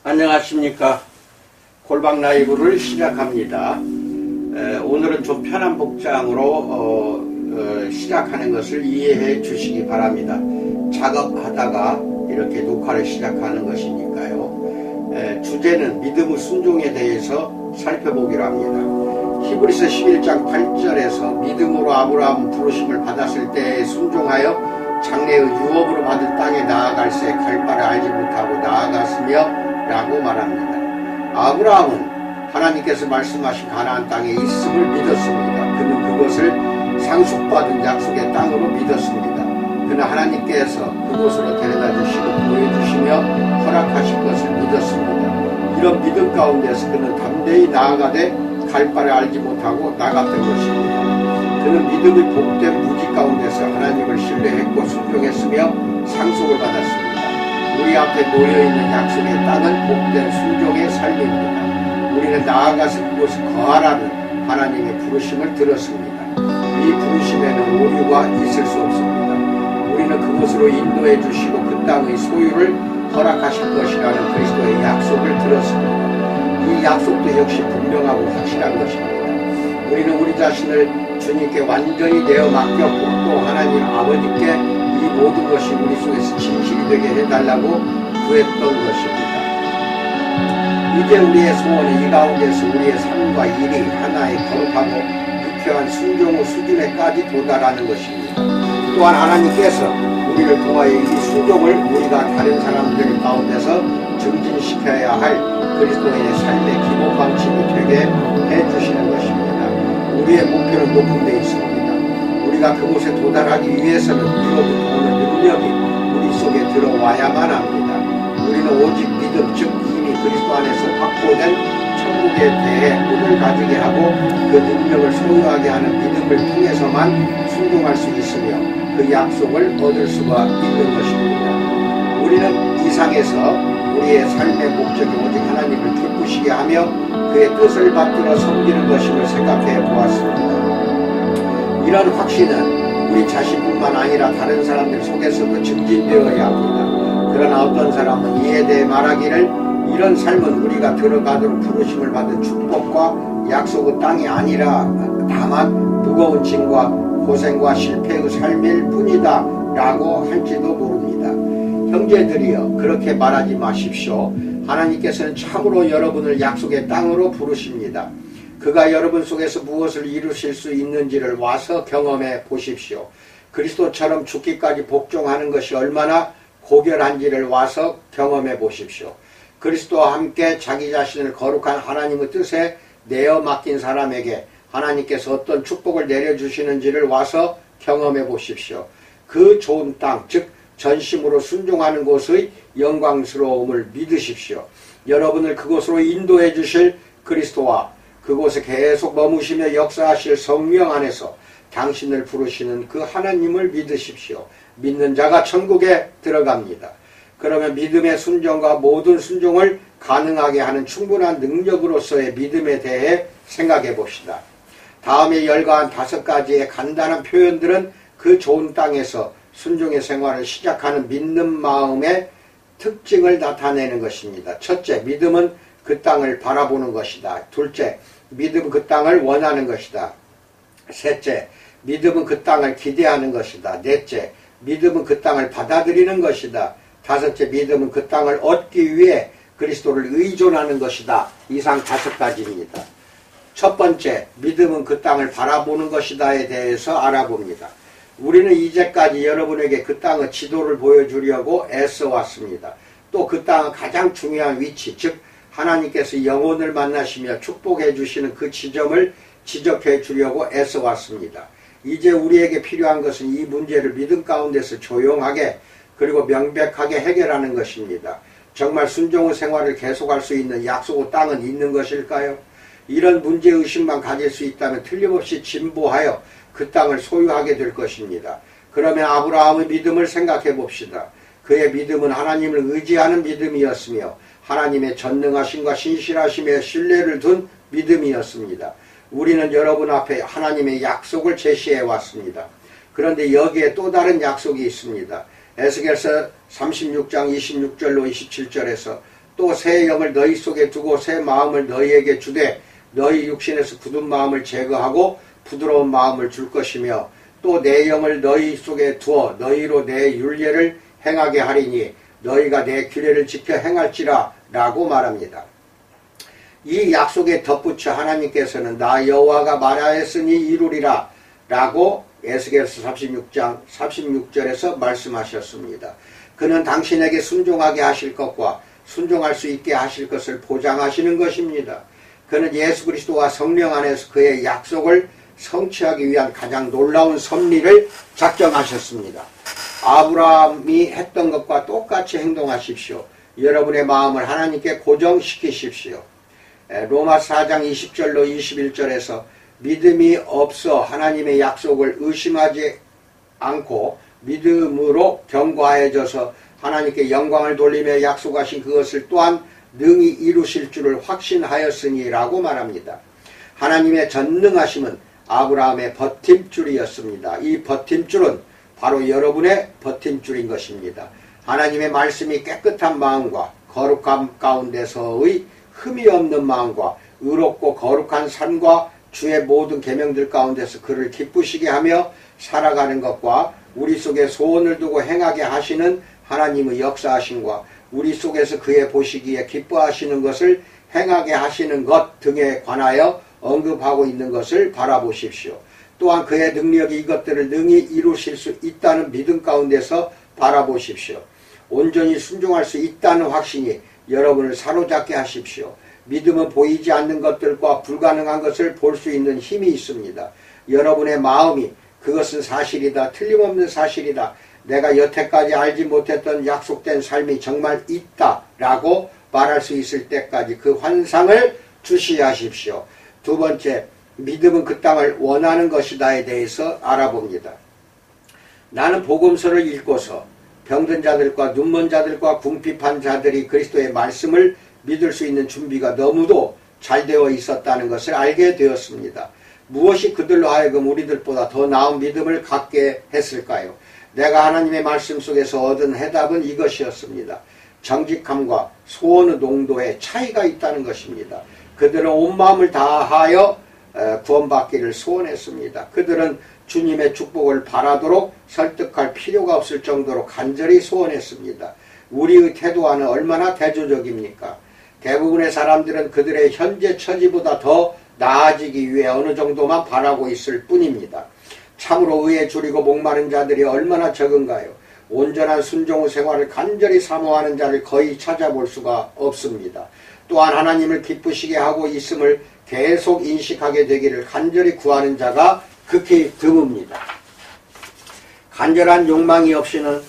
안녕하십니까. 골방 라이브를 시작합니다. 오늘은 좀 편한 복장으로 시작하는 것을 이해해 주시기 바랍니다. 작업하다가 이렇게 녹화를 시작하는 것이니까요. 주제는 믿음의 순종에 대해서 살펴보기로 합니다. 히브리서 11장 8절에서 믿음으로 아브라함 부르심을 받았을 때에 순종하여 장래의 유업으로 받을 땅에 나아갈새 갈 바를 알지 못하고 나아갔으며 라고 말합니다. 아브라함은 하나님께서 말씀하신 가나안 땅에 있음을 믿었습니다. 그는 그것을 상속받은 약속의 땅으로 믿었습니다. 그는 하나님께서 그곳으로 데려다 주시고 보여주시며 허락하실 것을 믿었습니다. 이런 믿음 가운데서 그는 담대히 나아가되 갈 바를 알지 못하고 나갔던 것입니다. 그는 믿음의 복된 무지 가운데서 하나님을 신뢰했고 순종했으며 상속을 받았습니다. 우리 앞에 놓여있는 약속의 땅은 복된 순종의 삶입니다. 우리는 나아가서 그곳에 거하라는 하나님의 부르심을 들었습니다. 이 부르심에는 오류가 있을 수 없습니다. 우리는 그곳으로 인도해 주시고 그 땅의 소유를 허락하실 것이라는 그리스도의 약속을 들었습니다. 이 약속도 역시 분명하고 확실한 것입니다. 우리는 우리 자신을 주님께 완전히 내어 맡겼고 또 하나님 아버지께 이 모든 것이 우리 속에서 진실이 되게 해달라고 구했던 것입니다. 이제 우리의 소원은 이 가운데서 우리의 삶과 일이 하나의 거룩하고 유쾌한 순종의 수준에까지 도달하는 것입니다. 또한 하나님께서 우리를 통하여 이 순종을 우리가 다른 사람들 가운데서 증진시켜야 할 그리스도인의 삶의 기본 방침이 되게 해주시는 것입니다. 우리의 목표는 높은 데 있습니다. 우리가 그곳에 도달하기 위해서는 이로부터 오는 능력이 우리 속에 들어와야만 합니다. 우리는 오직 믿음, 즉 이미 그리스도 안에서 확보된 천국에 대해 꿈을 가지게 하고 그 능력을 소유하게 하는 믿음을 통해서만 순종할 수 있으며 그 약속을 얻을 수가 있는 것입니다. 우리는 이 상에서 우리의 삶의 목적이 오직 하나님을 기쁘시게 하며 그의 뜻을 받들어 섬기는 것임을 생각해 보았습니다. 이런 확신은 우리 자신뿐만 아니라 다른 사람들 속에서도 증진되어야 합니다. 그러나 어떤 사람은 이에 대해 말하기를 이런 삶은 우리가 들어가도록 부르심을 받은 축복과 약속의 땅이 아니라 다만 무거운 짐과 고생과 실패의 삶일 뿐이다 라고 할지도 모릅니다. 형제들이여, 그렇게 말하지 마십시오. 하나님께서는 참으로 여러분을 약속의 땅으로 부르십니다. 그가 여러분 속에서 무엇을 이루실 수 있는지를 와서 경험해 보십시오. 그리스도처럼 죽기까지 복종하는 것이 얼마나 고결한지를 와서 경험해 보십시오. 그리스도와 함께 자기 자신을 거룩한 하나님의 뜻에 내어 맡긴 사람에게 하나님께서 어떤 축복을 내려주시는지를 와서 경험해 보십시오. 그 좋은 땅, 즉 전심으로 순종하는 곳의 영광스러움을 믿으십시오. 여러분을 그곳으로 인도해 주실 그리스도와 그곳에 계속 머무시며 역사하실 성령 안에서 당신을 부르시는 그 하나님을 믿으십시오. 믿는 자가 천국에 들어갑니다. 그러면 믿음의 순종과 모든 순종을 가능하게 하는 충분한 능력으로서의 믿음에 대해 생각해 봅시다. 다음에 열거한 5가지의 간단한 표현들은 그 좋은 땅에서 순종의 생활을 시작하는 믿는 마음의 특징을 나타내는 것입니다. 첫째, 믿음은 그 땅을 바라보는 것이다. 둘째, 믿음은 그 땅을 원하는 것이다. 셋째, 믿음은 그 땅을 기대하는 것이다. 넷째, 믿음은 그 땅을 받아들이는 것이다. 다섯째, 믿음은 그 땅을 얻기 위해 그리스도를 의존하는 것이다. 이상 5가지입니다. 첫 번째, 믿음은 그 땅을 바라보는 것이다에 대해서 알아봅니다. 우리는 이제까지 여러분에게 그 땅의 지도를 보여주려고 애써왔습니다. 또 그 땅의 가장 중요한 위치, 즉 하나님께서 영혼을 만나시며 축복해 주시는 그 지점을 지적해 주려고 애써왔습니다. 이제 우리에게 필요한 것은 이 문제를 믿음 가운데서 조용하게 그리고 명백하게 해결하는 것입니다. 정말 순종의 생활을 계속할 수 있는 약속의 땅은 있는 것일까요? 이런 문제의식만 가질 수 있다면 틀림없이 진보하여 그 땅을 소유하게 될 것입니다. 그러면 아브라함의 믿음을 생각해 봅시다. 그의 믿음은 하나님을 의지하는 믿음이었으며 하나님의 전능하심과 신실하심에 신뢰를 둔 믿음이었습니다. 우리는 여러분 앞에 하나님의 약속을 제시해 왔습니다. 그런데 여기에 또 다른 약속이 있습니다. 에스겔서 36장 26절로 27절에서 또 새 영을 너희 속에 두고 새 마음을 너희에게 주되 너희 육신에서 굳은 마음을 제거하고 부드러운 마음을 줄 것이며 또 내 영을 너희 속에 두어 너희로 내 율례를 행하게 하리니 너희가 내 규례를 지켜 행할지라 라고 말합니다. 이 약속에 덧붙여 하나님께서는 나 여호와가 말하였으니 이루리라 라고 에스겔서 36장 36절에서 말씀하셨습니다. 그는 당신에게 순종하게 하실 것과 순종할 수 있게 하실 것을 보장하시는 것입니다. 그는 예수 그리스도와 성령 안에서 그의 약속을 성취하기 위한 가장 놀라운 섭리를 작정하셨습니다. 아브라함이 했던 것과 똑같이 행동하십시오. 여러분의 마음을 하나님께 고정시키십시오. 로마서 4장 20절로 21절에서 믿음이 없어 하나님의 약속을 의심하지 않고 믿음으로 견고하여져서 하나님께 영광을 돌리며 약속하신 그것을 또한 능히 이루실 줄을 확신하였으니 라고 말합니다. 하나님의 전능하심은 아브라함의 버팀줄이었습니다. 이 버팀줄은 바로 여러분의 버팀줄인 것입니다. 하나님의 말씀이 깨끗한 마음과 거룩함 가운데서의 흠이 없는 마음과 의롭고 거룩한 삶과 주의 모든 계명들 가운데서 그를 기쁘시게 하며 살아가는 것과 우리 속에 소원을 두고 행하게 하시는 하나님의 역사하심과 우리 속에서 그의 보시기에 기뻐하시는 것을 행하게 하시는 것 등에 관하여 언급하고 있는 것을 바라보십시오. 또한 그의 능력이 이것들을 능히 이루실 수 있다는 믿음 가운데서 바라보십시오. 온전히 순종할 수 있다는 확신이 여러분을 사로잡게 하십시오. 믿음은 보이지 않는 것들과 불가능한 것을 볼 수 있는 힘이 있습니다. 여러분의 마음이 그것은 사실이다, 틀림없는 사실이다, 내가 여태까지 알지 못했던 약속된 삶이 정말 있다 라고 말할 수 있을 때까지 그 환상을 주시하십시오. 두 번째, 믿음은 그 땅을 원하는 것이다에 대해서 알아봅니다. 나는 복음서를 읽고서 병든 자들과 눈먼 자들과 궁핍한 자들이 그리스도의 말씀을 믿을 수 있는 준비가 너무도 잘 되어 있었다는 것을 알게 되었습니다. 무엇이 그들로 하여금 우리들보다 더 나은 믿음을 갖게 했을까요? 내가 하나님의 말씀 속에서 얻은 해답은 이것이었습니다. 정직함과 소원의 농도에 차이가 있다는 것입니다. 그들은 온 마음을 다하여 구원받기를 소원했습니다. 그들은 주님의 축복을 바라도록 설득할 필요가 없을 정도로 간절히 소원했습니다. 우리의 태도와는 얼마나 대조적입니까? 대부분의 사람들은 그들의 현재 처지보다 더 나아지기 위해 어느 정도만 바라고 있을 뿐입니다. 참으로 의에 줄이고 목마른 자들이 얼마나 적은가요? 온전한 순종 생활을 간절히 사모하는 자를 거의 찾아볼 수가 없습니다. 또한 하나님을 기쁘시게 하고 있음을 계속 인식하게 되기를 간절히 구하는 자가 극히 드뭅니다. 간절한 욕망이 없이는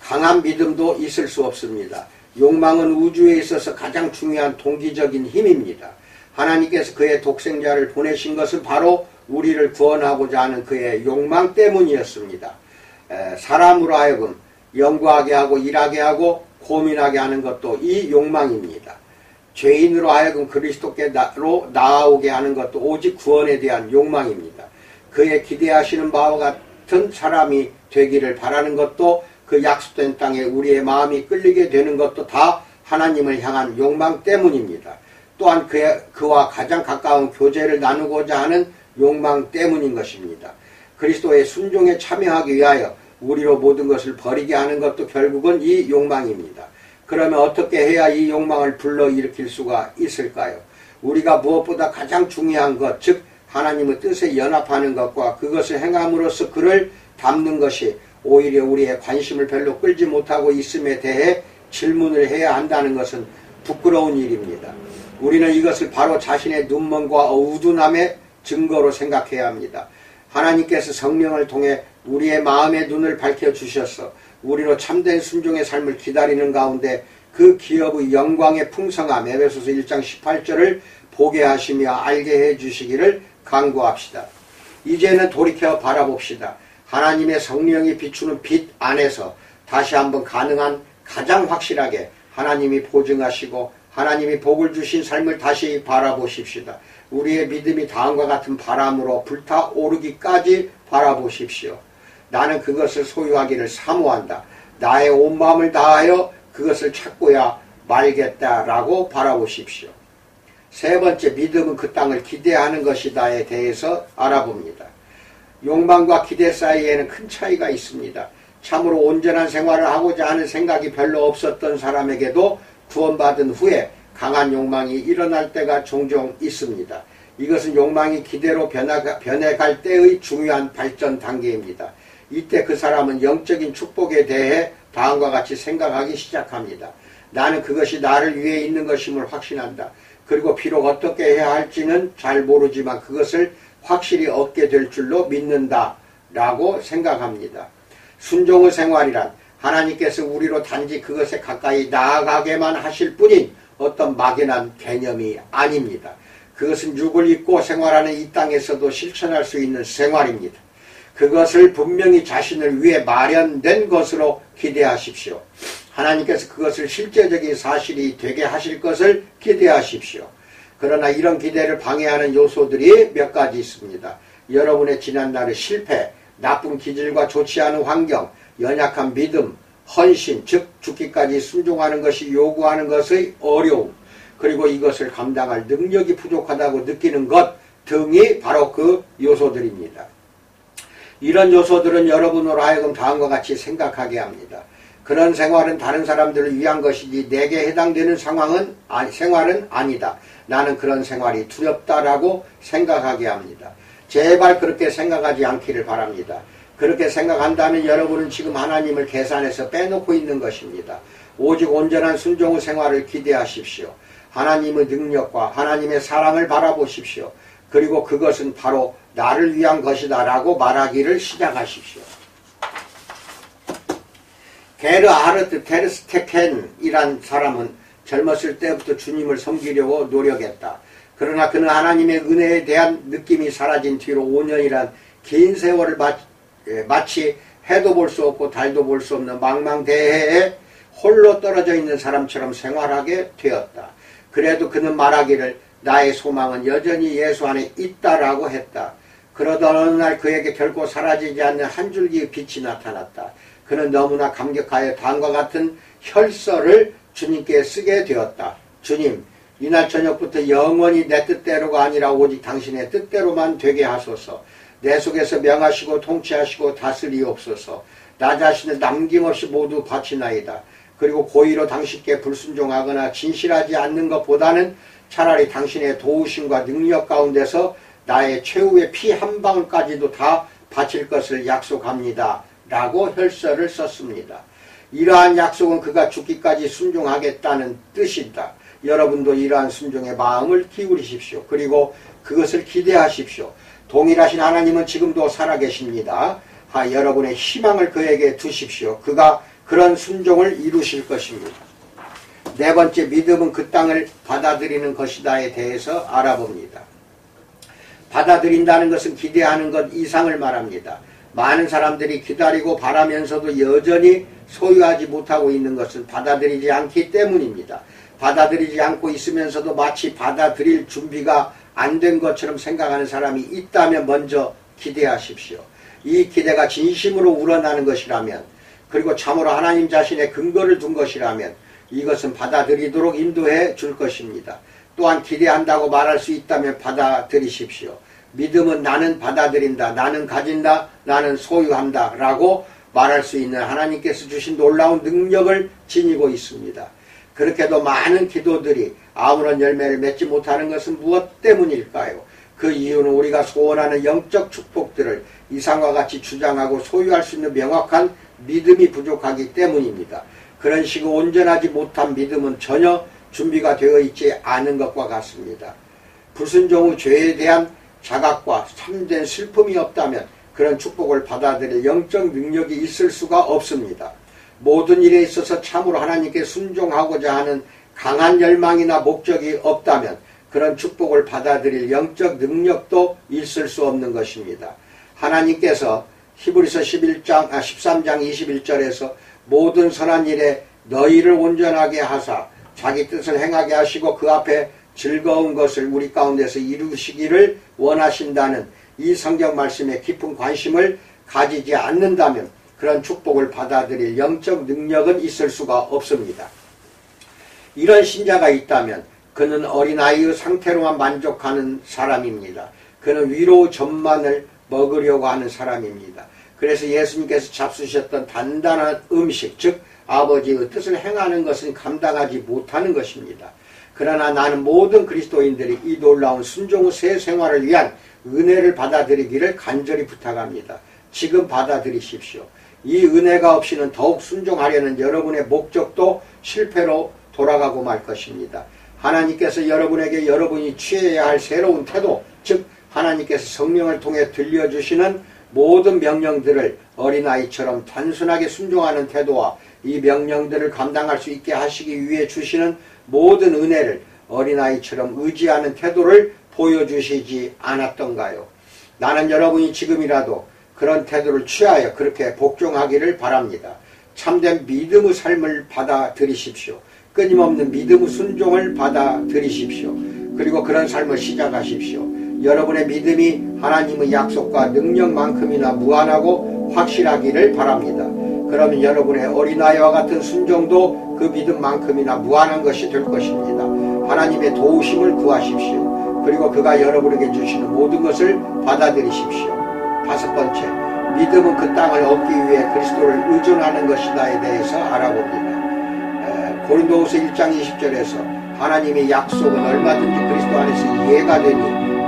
강한 믿음도 있을 수 없습니다. 욕망은 우주에 있어서 가장 중요한 동기적인 힘입니다. 하나님께서 그의 독생자를 보내신 것은 바로 우리를 구원하고자 하는 그의 욕망 때문이었습니다. 사람으로 하여금 연구하게 하고 일하게 하고 고민하게 하는 것도 이 욕망입니다. 죄인으로 하여금 그리스도께로 나아오게 하는 것도 오직 구원에 대한 욕망입니다. 그의 기대하시는 바와 같은 사람이 되기를 바라는 것도 그 약속된 땅에 우리의 마음이 끌리게 되는 것도 다 하나님을 향한 욕망 때문입니다. 또한 그와 가장 가까운 교제를 나누고자 하는 욕망 때문인 것입니다. 그리스도의 순종에 참여하기 위하여 우리로 모든 것을 버리게 하는 것도 결국은 이 욕망입니다. 그러면 어떻게 해야 이 욕망을 불러일으킬 수가 있을까요? 우리가 무엇보다 가장 중요한 것, 즉 하나님의 뜻에 연합하는 것과 그것을 행함으로써 그를 닮는 것이 오히려 우리의 관심을 별로 끌지 못하고 있음에 대해 질문을 해야 한다는 것은 부끄러운 일입니다. 우리는 이것을 바로 자신의 눈먼과 어두움의 증거로 생각해야 합니다. 하나님께서 성령을 통해 우리의 마음의 눈을 밝혀주셔서 우리로 참된 순종의 삶을 기다리는 가운데 그 기업의 영광의 풍성함 에베소서 1장 18절을 보게 하시며 알게 해주시기를 간구합시다. 이제는 돌이켜 바라봅시다. 하나님의 성령이 비추는 빛 안에서 다시 한번 가능한 가장 확실하게 하나님이 보증하시고 하나님이 복을 주신 삶을 다시 바라보십시다. 우리의 믿음이 다음과 같은 바람으로 불타오르기까지 바라보십시오. 나는 그것을 소유하기를 사모한다. 나의 온 마음을 다하여 그것을 찾고야 말겠다라고 바라보십시오. 세 번째, 믿음은 그 땅을 기대하는 것이다에 대해서 알아봅니다. 욕망과 기대 사이에는 큰 차이가 있습니다. 참으로 온전한 생활을 하고자 하는 생각이 별로 없었던 사람에게도 구원받은 후에 강한 욕망이 일어날 때가 종종 있습니다. 이것은 욕망이 기대로 변해갈 때의 중요한 발전 단계입니다. 이때 그 사람은 영적인 축복에 대해 다음과 같이 생각하기 시작합니다. 나는 그것이 나를 위해 있는 것임을 확신한다. 그리고 비록 어떻게 해야 할지는 잘 모르지만 그것을 확실히 얻게 될 줄로 믿는다 라고 생각합니다. 순종의 생활이란 하나님께서 우리로 단지 그것에 가까이 나아가게만 하실 뿐인 어떤 막연한 개념이 아닙니다. 그것은 육을 입고 생활하는 이 땅에서도 실천할 수 있는 생활입니다. 그것을 분명히 자신을 위해 마련된 것으로 기대하십시오. 하나님께서 그것을 실제적인 사실이 되게 하실 것을 기대하십시오. 그러나 이런 기대를 방해하는 요소들이 몇 가지 있습니다. 여러분의 지난날의 실패, 나쁜 기질과 좋지 않은 환경, 연약한 믿음, 헌신, 즉 죽기까지 순종하는 것이 요구하는 것의 어려움, 그리고 이것을 감당할 능력이 부족하다고 느끼는 것 등이 바로 그 요소들입니다. 이런 요소들은 여러분으로 하여금 다음과 같이 생각하게 합니다. 그런 생활은 다른 사람들을 위한 것이지 내게 해당되는 생활은 아니다. 나는 그런 생활이 두렵다라고 생각하게 합니다. 제발 그렇게 생각하지 않기를 바랍니다. 그렇게 생각한다면 여러분은 지금 하나님을 계산해서 빼놓고 있는 것입니다. 오직 온전한 순종의 생활을 기대하십시오. 하나님의 능력과 하나님의 사랑을 바라보십시오. 그리고 그것은 바로 나를 위한 것이다 라고 말하기를 시작하십시오. 게르 하르트 테르스테켄이란 사람은 젊었을 때부터 주님을 섬기려고 노력했다. 그러나 그는 하나님의 은혜에 대한 느낌이 사라진 뒤로 5년이란 긴 세월을 마치 해도 볼 수 없고 달도 볼 수 없는 망망대해에 홀로 떨어져 있는 사람처럼 생활하게 되었다. 그래도 그는 말하기를 나의 소망은 여전히 예수 안에 있다라고 했다. 그러던 어느 날 그에게 결코 사라지지 않는 한 줄기의 빛이 나타났다. 그는 너무나 감격하여 다음과 같은 혈서를 주님께 쓰게 되었다. 주님, 이날 저녁부터 영원히 내 뜻대로가 아니라 오직 당신의 뜻대로만 되게 하소서. 내 속에서 명하시고 통치하시고 다스리옵소서. 나 자신을 남김없이 모두 바치나이다. 그리고 고의로 당신께 불순종하거나 진실하지 않는 것보다는 차라리 당신의 도우심과 능력 가운데서 나의 최후의 피 한 방울까지도 다 바칠 것을 약속합니다. 라고 혈서를 썼습니다. 이러한 약속은 그가 죽기까지 순종하겠다는 뜻이다. 여러분도 이러한 순종의 마음을 기울이십시오. 그리고 그것을 기대하십시오. 동일하신 하나님은 지금도 살아계십니다. 여러분의 희망을 그에게 두십시오. 그가 그런 순종을 이루실 것입니다. 네 번째, 믿음은 그 땅을 받아들이는 것이다에 대해서 알아봅니다. 받아들인다는 것은 기대하는 것 이상을 말합니다. 많은 사람들이 기다리고 바라면서도 여전히 소유하지 못하고 있는 것은 받아들이지 않기 때문입니다. 받아들이지 않고 있으면서도 마치 받아들일 준비가 안 된 것처럼 생각하는 사람이 있다면 먼저 기대하십시오. 이 기대가 진심으로 우러나는 것이라면, 그리고 참으로 하나님 자신의 근거를 둔 것이라면 이것은 받아들이도록 인도해 줄 것입니다. 또한 기대한다고 말할 수 있다면 받아들이십시오. 믿음은 나는 받아들인다, 나는 가진다, 나는 소유한다 라고 말할 수 있는 하나님께서 주신 놀라운 능력을 지니고 있습니다. 그렇게도 많은 기도들이 아무런 열매를 맺지 못하는 것은 무엇 때문일까요? 그 이유는 우리가 소원하는 영적 축복들을 이상과 같이 주장하고 소유할 수 있는 명확한 믿음이 부족하기 때문입니다. 그런 식으로 온전하지 못한 믿음은 전혀 준비가 되어 있지 않은 것과 같습니다. 불순종 후 죄에 대한 자각과 참된 슬픔이 없다면 그런 축복을 받아들일 영적 능력이 있을 수가 없습니다. 모든 일에 있어서 참으로 하나님께 순종하고자 하는 강한 열망이나 목적이 없다면 그런 축복을 받아들일 영적 능력도 있을 수 없는 것입니다. 하나님께서 히브리서 13장 21절에서 모든 선한 일에 너희를 온전하게 하사 자기 뜻을 행하게 하시고 그 앞에 즐거운 것을 우리 가운데서 이루시기를 원하신다는 이 성경 말씀에 깊은 관심을 가지지 않는다면 그런 축복을 받아들일 영적 능력은 있을 수가 없습니다. 이런 신자가 있다면 그는 어린아이의 상태로만 만족하는 사람입니다. 그는 위로 전만을 먹으려고 하는 사람입니다. 그래서 예수님께서 잡수셨던 단단한 음식, 즉 아버지의 뜻을 행하는 것은 감당하지 못하는 것입니다. 그러나 나는 모든 그리스도인들이 이 놀라운 순종의 새 생활을 위한 은혜를 받아들이기를 간절히 부탁합니다. 지금 받아들이십시오. 이 은혜가 없이는 더욱 순종하려는 여러분의 목적도 실패로 돌아가고 말 것입니다. 하나님께서 여러분에게 여러분이 취해야 할 새로운 태도, 즉 하나님께서 성령을 통해 들려주시는 모든 명령들을 어린아이처럼 단순하게 순종하는 태도와 이 명령들을 감당할 수 있게 하시기 위해 주시는 모든 은혜를 어린아이처럼 의지하는 태도를 보여주시지 않았던가요? 나는 여러분이 지금이라도 그런 태도를 취하여 그렇게 복종하기를 바랍니다. 참된 믿음의 삶을 받아들이십시오. 끊임없는 믿음의 순종을 받아들이십시오. 그리고 그런 삶을 시작하십시오. 여러분의 믿음이 하나님의 약속과 능력만큼이나 무한하고 확실하기를 바랍니다. 그러면 여러분의 어린아이와 같은 순종도 그 믿음만큼이나 무한한 것이 될 것입니다. 하나님의 도우심을 구하십시오. 그리고 그가 여러분에게 주시는 모든 것을 받아들이십시오. 다섯 번째, 믿음은 그 땅을 얻기 위해 그리스도를 의존하는 것이다에 대해서 알아봅니다. 고린도후서 1장 20절에서 하나님의 약속은 얼마든지 그리스도 안에서 이해가 되니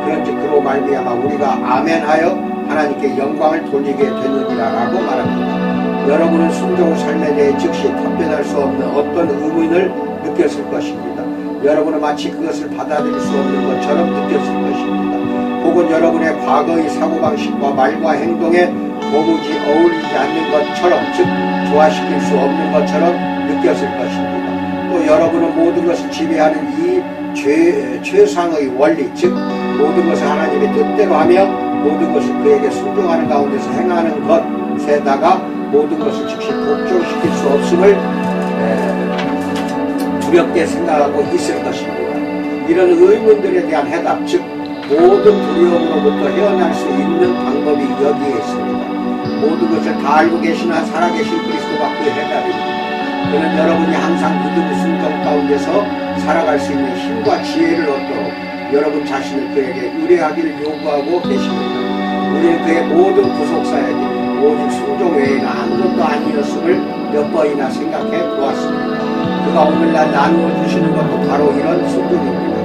그런즉 그로 말미암아 우리가 아멘하여 하나님께 영광을 돌리게 되느니라 라고 말합니다. 여러분은 순종의 삶에 대해 즉시 답변할 수 없는 어떤 의문을 느꼈을 것입니다. 여러분은 마치 그것을 받아들일 수 없는 것처럼 느꼈을 것입니다. 혹은 여러분의 과거의 사고방식과 말과 행동에 도무지 어울리지 않는 것처럼, 즉 조화시킬 수 없는 것처럼 느꼈을 것입니다. 또 여러분은 모든 것을 지배하는 이 최상의 원리, 즉 모든 것을 하나님의 뜻대로 하며 모든 것을 그에게 순종하는 가운데서 행하는 것에다가 모든 것을 즉시 복종시킬 수 없음을 두렵게 생각하고 있을 것입니다. 이런 의문들에 대한 해답, 즉 모든 두려움으로부터 헤어날 수 있는 방법이 여기에 있습니다. 모든 것을 다 알고 계시나 살아계신 그리스도가 그 해답입니다. 그는 여러분이 항상 믿음의 순종 가운데서 살아갈 수 있는 힘과 지혜를 얻도록 여러분 자신을 그에게 의뢰하기를 요구하고 계십니다. 우리는 그의 모든 구속사역이 오직 순종 외에는 아무것도 아니었음을 몇 번이나 생각해 보았습니다. 그가 오늘날 나누어 주시는 것도 바로 이런 순종입니다.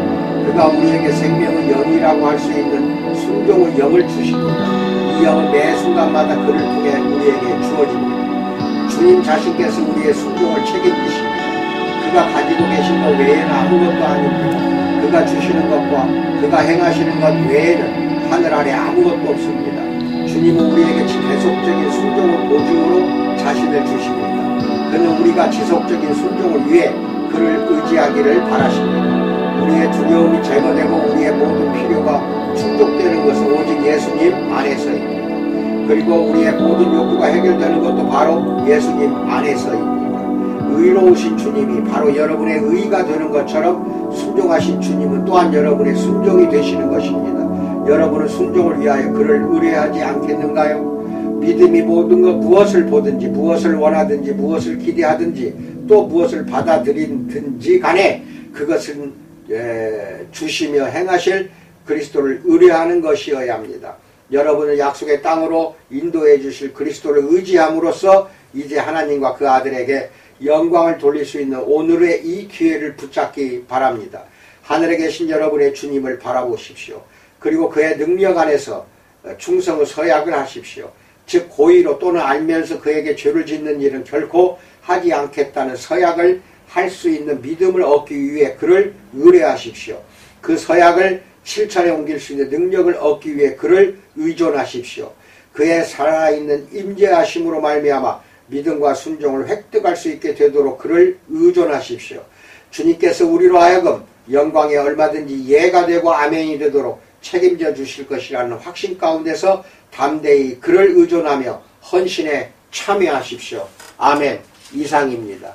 그가 우리에게 생명의 영이라고 할 수 있는 순종의 영을 주십니다. 이 영은 매 순간마다 그를 통해 우리에게 주어집니다. 주님 자신께서 우리의 순종을 책임지십니다. 그가 가지고 계신 것 외에는 아무것도 아닙니다. 그가 주시는 것과 그가 행하시는 것 외에는 하늘 아래 아무것도 없습니다. 주님은 우리에게 계속적인 순종의 보증으로 자신을 주십니다. 그는 우리가 지속적인 순종을 위해 그를 의지하기를 바라십니다. 우리의 두려움이 제거되고 우리의 모든 필요가 충족되는 것은 오직 예수님 안에서입니다. 그리고 우리의 모든 욕구가 해결되는 것도 바로 예수님 안에서입니다. 의로우신 주님이 바로 여러분의 의가 되는 것처럼 순종하신 주님은 또한 여러분의 순종이 되시는 것입니다. 여러분은 순종을 위하여 그를 의뢰하지 않겠는가요? 믿음이 모든 것 무엇을 보든지 무엇을 원하든지 무엇을 기대하든지 또 무엇을 받아들이든지 간에 그것은 주시며 행하실 그리스도를 의뢰하는 것이어야 합니다. 여러분을 약속의 땅으로 인도해 주실 그리스도를 의지함으로써 이제 하나님과 그 아들에게 영광을 돌릴 수 있는 오늘의 이 기회를 붙잡기 바랍니다. 하늘에 계신 여러분의 주님을 바라보십시오. 그리고 그의 능력 안에서 충성의 서약을 하십시오. 즉 고의로 또는 알면서 그에게 죄를 짓는 일은 결코 하지 않겠다는 서약을 할 수 있는 믿음을 얻기 위해 그를 의뢰하십시오. 그 서약을 실천에 옮길 수 있는 능력을 얻기 위해 그를 의존하십시오. 그의 살아있는 임재하심으로 말미암아 믿음과 순종을 획득할 수 있게 되도록 그를 의존하십시오. 주님께서 우리로 하여금 영광에 얼마든지 예가 되고 아멘이 되도록 책임져 주실 것이라는 확신 가운데서 담대히 그를 의존하며 헌신에 참여하십시오. 아멘. 이상입니다.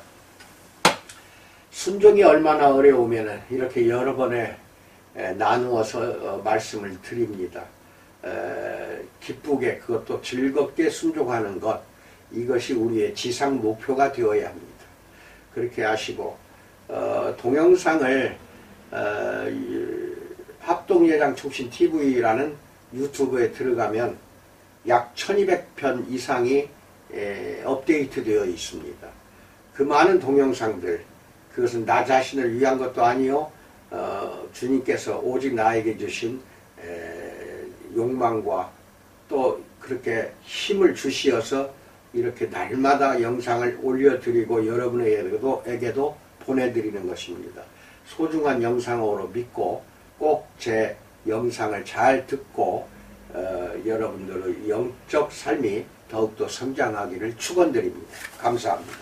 순종이 얼마나 어려우면 이렇게 여러 번에 나누어서 말씀을 드립니다. 기쁘게 그것도 즐겁게 순종하는 것, 이것이 우리의 지상 목표가 되어야 합니다. 그렇게 하시고 동영상을 합동예장촉신TV라는 유튜브에 들어가면 약 1200편 이상이 업데이트 되어 있습니다. 그 많은 동영상들, 그것은 나 자신을 위한 것도 아니요, 주님께서 오직 나에게 주신 욕망과 또 그렇게 힘을 주시어서 이렇게 날마다 영상을 올려드리고 여러분에게도 보내드리는 것입니다. 소중한 영상으로 믿고 꼭 제 영상을 잘 듣고 여러분들의 영적 삶이 더욱더 성장하기를 축원드립니다. 감사합니다.